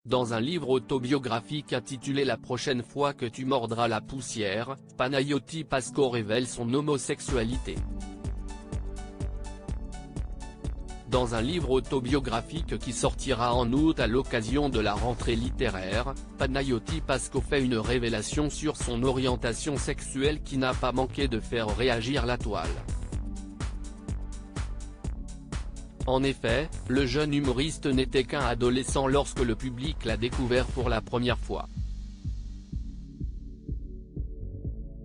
Dans un livre autobiographique intitulé La prochaine fois que tu mordras la poussière, Panayoti Pasco révèle son homosexualité. Dans un livre autobiographique qui sortira en août à l'occasion de la rentrée littéraire, Panayoti Pasco fait une révélation sur son orientation sexuelle qui n'a pas manqué de faire réagir la toile. En effet, le jeune humoriste n'était qu'un adolescent lorsque le public l'a découvert pour la première fois.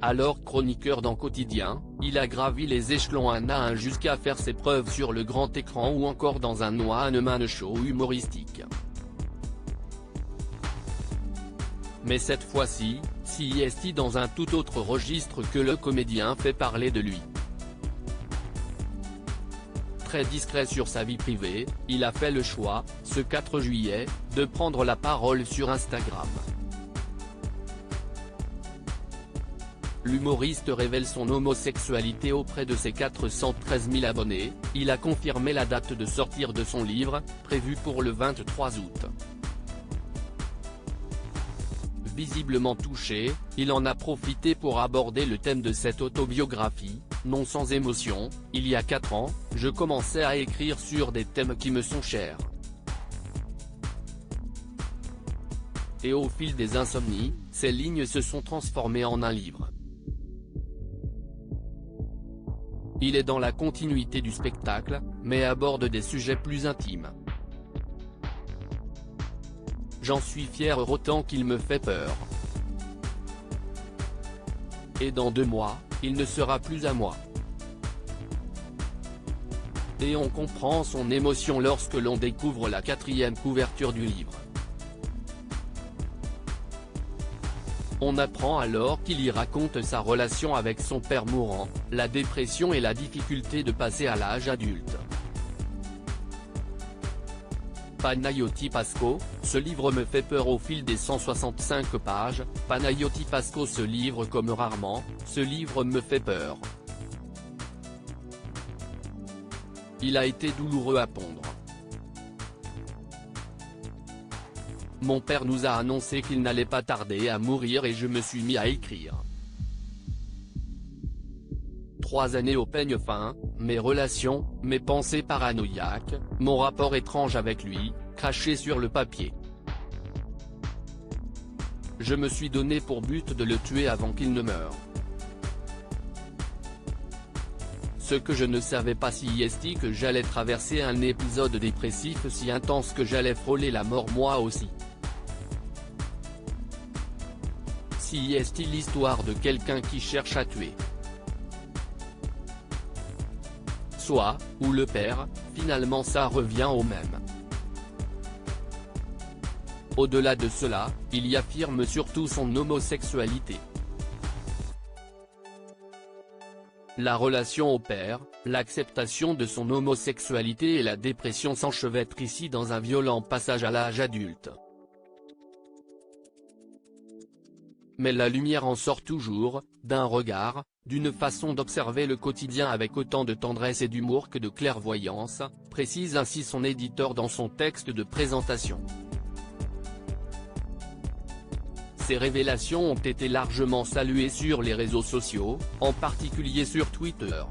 Alors chroniqueur dans Quotidien, il a gravi les échelons un à un jusqu'à faire ses preuves sur le grand écran ou encore dans un one-man show humoristique. Mais cette fois-ci, CIST dans un tout autre registre que le comédien fait parler de lui. Très discret sur sa vie privée, il a fait le choix, ce 4 juillet, de prendre la parole sur Instagram. L'humoriste révèle son homosexualité auprès de ses 413 000 abonnés, il a confirmé la date de sortie de son livre, prévue pour le 23 août. Visiblement touché, il en a profité pour aborder le thème de cette autobiographie. Non sans émotion, il y a 4 ans, je commençais à écrire sur des thèmes qui me sont chers. Et au fil des insomnies, ces lignes se sont transformées en un livre. Il est dans la continuité du spectacle, mais aborde des sujets plus intimes. J'en suis fier autant qu'il me fait peur. Et dans 2 mois, il ne sera plus à moi. Et on comprend son émotion lorsque l'on découvre la 4e couverture du livre. On apprend alors qu'il y raconte sa relation avec son père mourant, la dépression et la difficulté de passer à l'âge adulte. Panayoti Pasco, ce livre me fait peur. Au fil des 165 pages, Panayoti Pasco se livre comme rarement, ce livre me fait peur. Il a été douloureux à pondre. Mon père nous a annoncé qu'il n'allait pas tarder à mourir et je me suis mis à écrire. 3 années au peigne fin, mes relations, mes pensées paranoïaques, mon rapport étrange avec lui, craché sur le papier. Je me suis donné pour but de le tuer avant qu'il ne meure. Ce que je ne savais pas CIST que j'allais traverser un épisode dépressif si intense que j'allais frôler la mort moi aussi. CIST l'histoire de quelqu'un qui cherche à tuer. Soit, ou le père, finalement ça revient au même. Au-delà de cela, il y affirme surtout son homosexualité. La relation au père, l'acceptation de son homosexualité et la dépression s'enchevêtrent ici dans un violent passage à l'âge adulte. Mais la lumière en sort toujours, d'un regard, d'une façon d'observer le quotidien avec autant de tendresse et d'humour que de clairvoyance, précise ainsi son éditeur dans son texte de présentation. Ces révélations ont été largement saluées sur les réseaux sociaux, en particulier sur Twitter.